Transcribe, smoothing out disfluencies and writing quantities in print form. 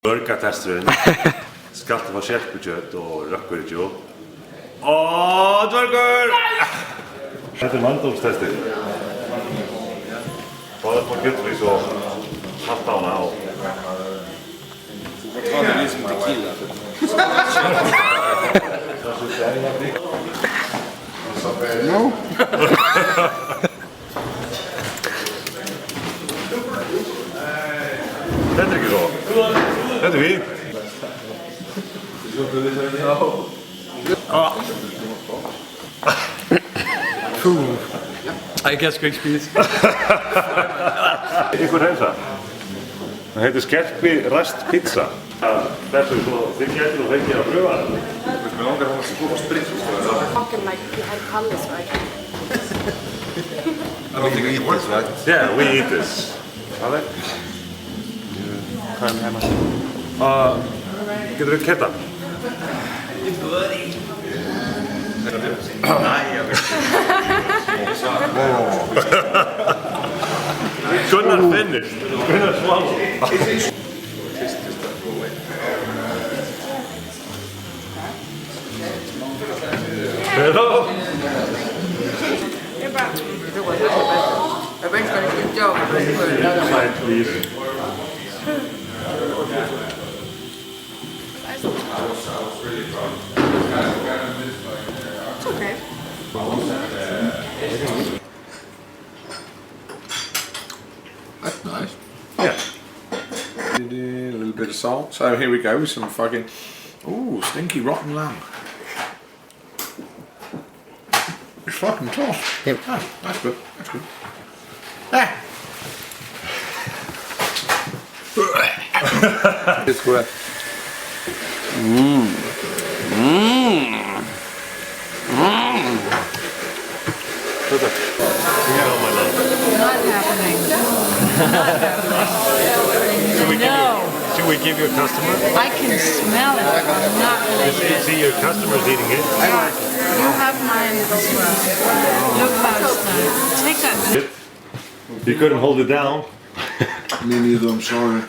Burgertesturinn, skattu á skerpikjøt og rökkurikjó. Åh, dvörgur! Þetta manndómstestir. Báðar på kjötflís og hatt á hana og... Vad tar det som tequila? No. Þetta ekki svo. Þetta við. Jeg kan sgu ikke spise. Ykkur heilsa. Það heitir skerpi ræst pizza. Þessu svo, þið getur nú fengið að pröfa þetta. Mér langar að hafa svo sprit. Talking like you had Pallis, right? I don't think it works, right? Yeah, we eat this. Hvað er? Hvað er heima? Getur við ketta? Nej, jeg vil Gunnar finished. Gunnar swallowed. Hello? Everyone's got a good job. Side, please. It's okay. That's nice. Yeah. A little bit of salt. So here we go with some fucking... Ooh, stinky rotten lamb. It's fucking tough. Yep. Ah, that's good. That's good. Ah. It's good. Not happening. Should we give you a customer? I can smell it. I'm not really. See your customers eating it. You have mine as well. Look how it's done. Take that. You couldn't hold it down. Me neither, I'm sorry.